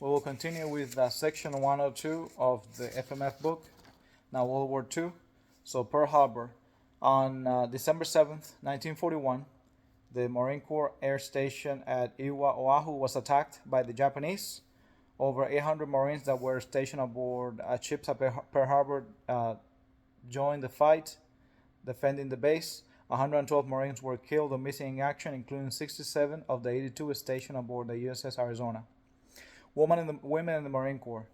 We will continue with section 102 of the FMF book, now World War II. So Pearl Harbor. On December 7th, 1941, the Marine Corps Air Station at Iwa, Oahu was attacked by the Japanese. Over 800 Marines that were stationed aboard ships at Pearl Harbor joined the fight, defending the base. 112 Marines were killed or missing in action, including 67 of the 82 stationed aboard the USS Arizona. Women in the Marine Corps.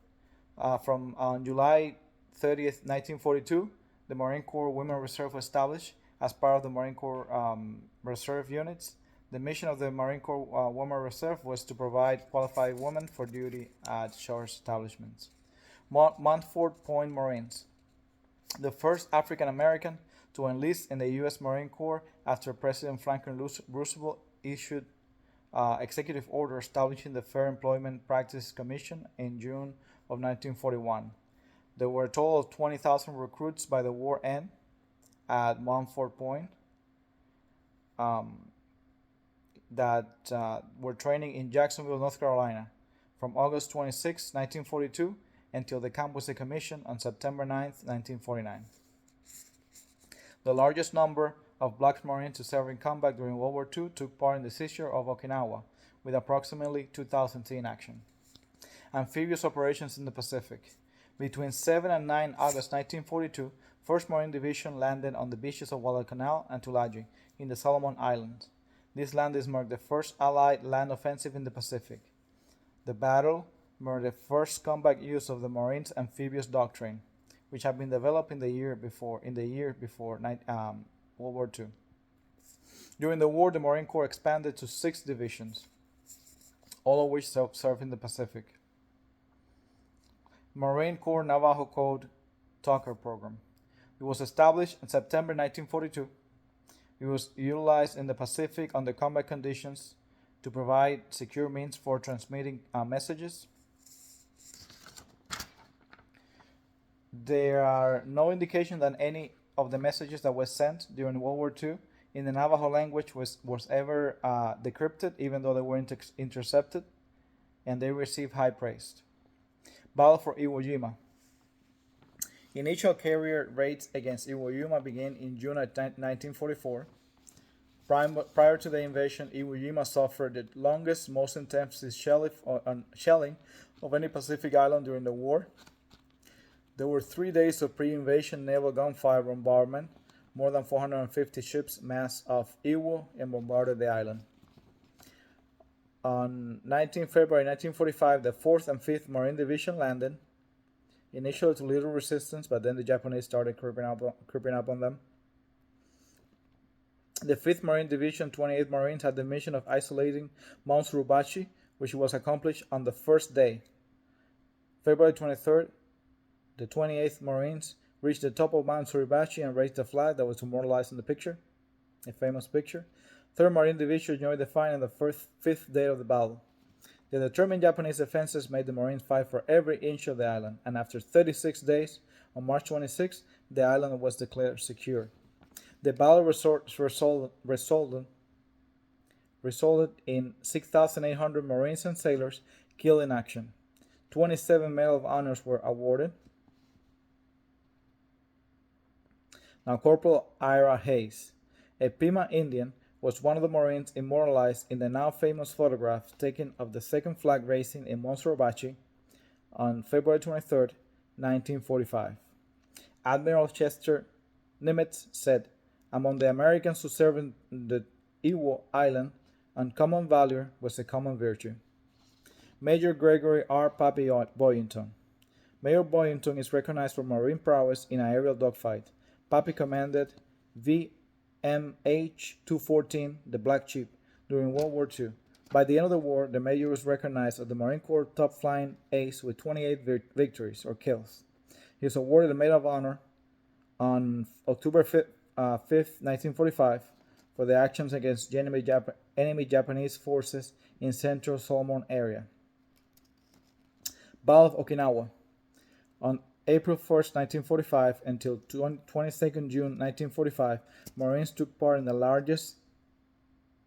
From July 30th, 1942, the Marine Corps Women Reserve was established as part of the Marine Corps Reserve units. The mission of the Marine Corps Women Reserve was to provide qualified women for duty at shore establishments. Montford Point Marines, the first African American to enlist in the U.S. Marine Corps after President Franklin Roosevelt issued executive order establishing the Fair Employment Practices Commission in June of 1941. There were a total of 20,000 recruits by the war end at Montford Point that were training in Jacksonville, North Carolina, from August 26, 1942, until the camp was decommissioned on September 9, 1949. The largest number of black Marines to serve in combat during World War II took part in the seizure of Okinawa, with approximately 2,000 in action. Amphibious operations in the Pacific. Between 7 and 9 August 1942, 1st Marine Division landed on the beaches of Guadalcanal and Tulagi in the Solomon Islands. These landings marked the first Allied land offensive in the Pacific. The battle marked the first combat use of the Marines' amphibious doctrine, which had been developed in the year before World War II. During the war, the Marine Corps expanded to 6 divisions, all of which served in the Pacific. Marine Corps Navajo Code Tucker Program. It was established in September 1942. It was utilized in the Pacific under combat conditions to provide secure means for transmitting messages. There are no indication that any of the messages that were sent during World War II in the Navajo language was ever decrypted, even though they were intercepted, and they received high praise. Battle for Iwo Jima. Initial carrier raids against Iwo Jima began in June of 1944. Prior to the invasion, Iwo Jima suffered the longest, most intense shelling of any Pacific island during the war. There were 3 days of pre-invasion naval gunfire bombardment. More than 450 ships massed off Iwo and bombarded the island. On 19 February 1945, the 4th and 5th Marine Division landed, initially to little resistance, but then the Japanese started creeping up on them. The 5th Marine Division, 28 Marines, had the mission of isolating Mount Suribachi, which was accomplished on the first day. February 23rd, the 28th Marines reached the top of Mount Suribachi and raised the flag that was immortalized in the picture, a famous picture. 3rd Marine Division joined the fight on the 5th day of the battle. The determined Japanese defenses made the Marines fight for every inch of the island, and after 36 days, on March 26, the island was declared secure. The battle resulted in 6,800 Marines and sailors killed in action. 27 Medal of Honors were awarded. Now, Corporal Ira Hayes, a Pima Indian, was one of the Marines immortalized in the now famous photograph taken of the second flag raising in Mount Suribachi on February 23, 1945. Admiral Chester Nimitz said, "Among the Americans who served in the Iwo Island, uncommon valor was a common virtue." Major Gregory R. Pappy Boyington. Major Boyington is recognized for marine prowess in an aerial dogfight. Pappy commanded VMH-214, the Black Sheep, during World War II. By the end of the war, the major was recognized as the Marine Corps top flying ace with 28 victories or kills. He was awarded the Medal of Honor on October 5th, 1945, for the actions against enemy Japanese forces in Central Solomon area. Battle of Okinawa. On April 1st, 1945 until 22nd June 1945, Marines took part in the largest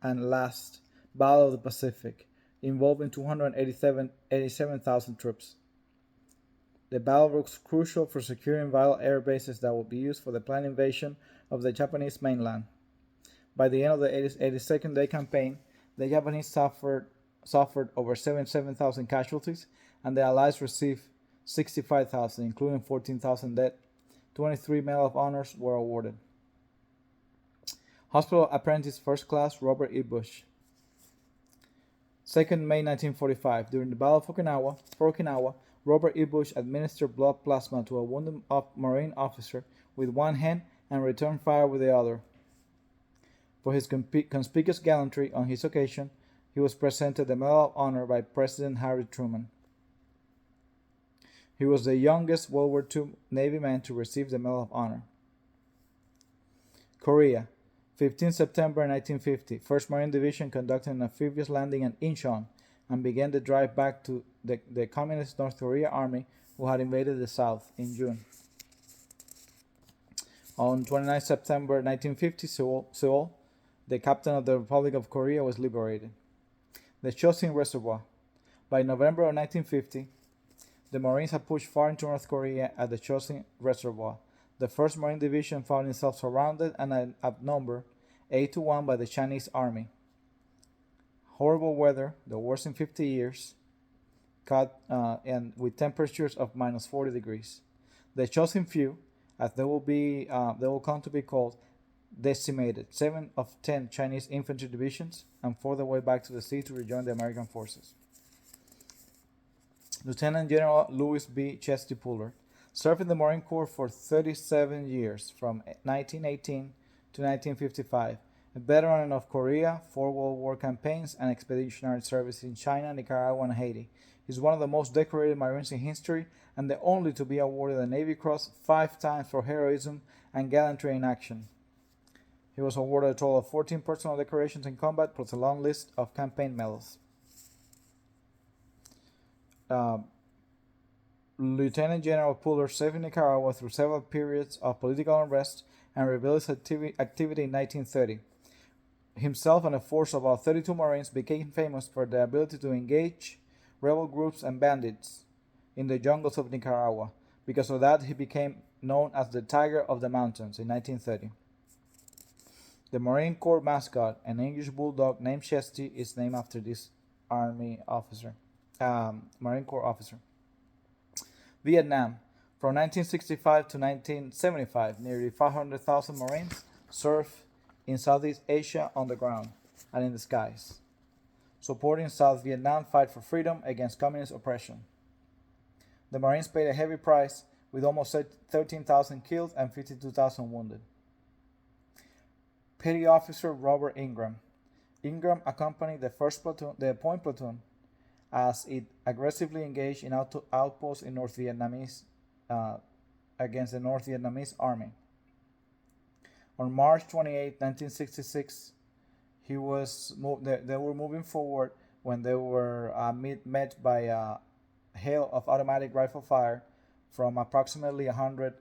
and last Battle of the Pacific. involving 287,000 troops. The battle was crucial for securing vital air bases that would be used for the planned invasion of the Japanese mainland. By the end of the 82nd day campaign, the Japanese suffered over 77,000 casualties, and the Allies received 65,000, including 14,000 dead. 23 Medal of Honors were awarded. Hospital Apprentice First Class Robert E. Bush. 2nd May 1945. During the Battle of Okinawa, Robert E. Bush administered blood plasma to a wounded Marine officer with one hand and returned fire with the other. For his conspicuous gallantry on his occasion, he was presented the Medal of Honor by President Harry Truman. He was the youngest World War II Navy man to receive the Medal of Honor. Korea, 15 September 1950. 1st Marine Division conducted an amphibious landing at Incheon and began the drive back to the Communist North Korea Army, who had invaded the South in June. On 29 September 1950, Seoul, the captain of the Republic of Korea, was liberated. The Chosin Reservoir. By November of 1950, the Marines had pushed far into North Korea at the Chosin Reservoir. The 1st Marine Division found itself surrounded and outnumbered 8-1 by the Chinese Army. Horrible weather, the worst in 50 years, and with temperatures of minus 40 degrees. The Chosin Few, as they will come to be called, decimated 7 of 10 Chinese infantry divisions and fought their way back to the sea to rejoin the American forces. Lieutenant General Louis B. Chesty Pullard served in the Marine Corps for 37 years, from 1918 to 1955, a veteran of Korea, 4 World War campaigns, and expeditionary service in China, Nicaragua, and Haiti. He is one of the most decorated Marines in history and the only to be awarded the Navy Cross 5 times for heroism and gallantry in action. He was awarded a total of 14 personal decorations in combat, plus a long list of campaign medals. Lieutenant General Pullard served in Nicaragua through several periods of political unrest and rebellious activity in 1930. Himself and a force of about 32 Marines became famous for their ability to engage rebel groups and bandits in the jungles of Nicaragua. Because of that, he became known as the Tiger of the Mountains in 1930. The Marine Corps mascot, an English bulldog named Chesty, is named after this Marine Corps officer. Vietnam. From 1965 to 1975, nearly 500,000 Marines served in Southeast Asia on the ground and in the skies, supporting South Vietnam fight for freedom against communist oppression. The Marines paid a heavy price, with almost 13,000 killed and 52,000 wounded. Petty Officer Robert Ingram. Ingram accompanied the Point Platoon, as it aggressively engaged in outposts in North Vietnamese against the North Vietnamese Army. On March 28, 1966, they were moving forward when they were met by a hail of automatic rifle fire from approximately 100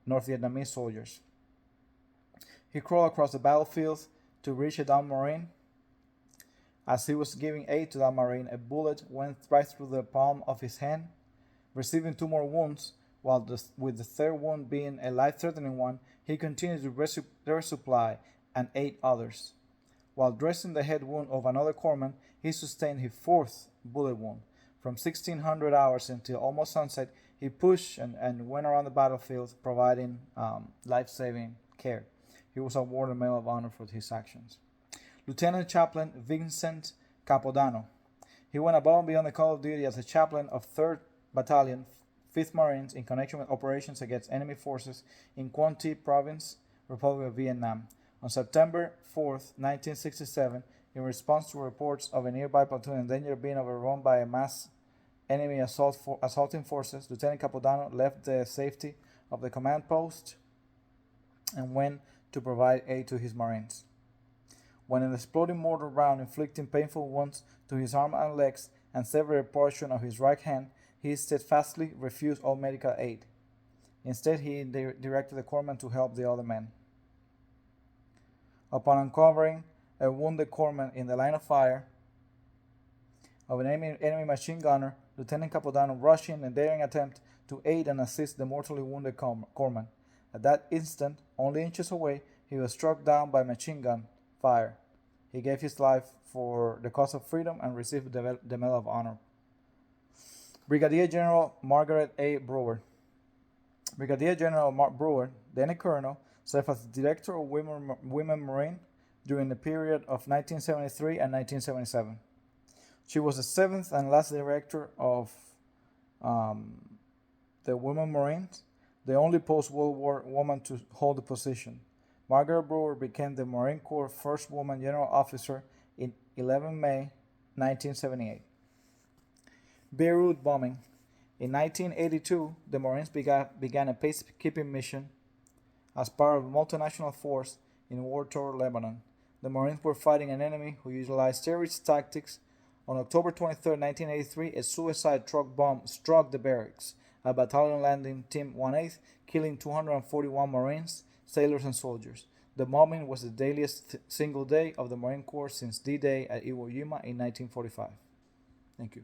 North Vietnamese soldiers. He crawled across the battlefield to reach a downed Marine. As he was giving aid to that Marine, a bullet went right through the palm of his hand, receiving 2 more wounds, while with the 3rd wound being a life-threatening one, he continued to resupply and aid others. While dressing the head wound of another corpsman, he sustained his 4th bullet wound. From 1600 hours until almost sunset, he pushed and went around the battlefield, providing life-saving care. He was awarded a Medal of Honor for his actions. Lieutenant Chaplain Vincent Capodano. He went above and beyond the call of duty as a chaplain of 3rd Battalion, 5th Marines, in connection with operations against enemy forces in Quang Tri Province, Republic of Vietnam. On September 4, 1967, in response to reports of a nearby platoon in danger of being overrun by a mass enemy assaulting forces, Lieutenant Capodano left the safety of the command post and went to provide aid to his Marines. When an exploding mortar round inflicting painful wounds to his arm and legs and severed a portion of his right hand, he steadfastly refused all medical aid. Instead, he directed the corpsman to help the other men. Upon uncovering a wounded corpsman in the line of fire, of an enemy machine gunner, Lieutenant Capodanno rushed in a daring attempt to aid and assist the mortally wounded corpsman. At that instant, only inches away, he was struck down by machine gun fire. He gave his life for the cause of freedom and received the Medal of Honor. Brigadier General Margaret A. Brewer. Brigadier General Brewer, then a colonel, served as Director of Women Marine during the period of 1973 and 1977. She was the seventh and last director of the Women Marines, the only post-World War woman to hold the position. Margaret Brewer became the Marine Corps' first woman general officer in 11 May 1978. Beirut bombing. In 1982, the Marines began a peacekeeping mission as part of a multinational force in war-torn Lebanon. The Marines were fighting an enemy who utilized terrorist tactics. On October 23, 1983, a suicide truck bomb struck the barracks, a battalion landing Team 1/8, killing 241 Marines, sailors, and soldiers. The bombing was the deadliest single day of the Marine Corps since D-Day at Iwo Jima in 1945. Thank you.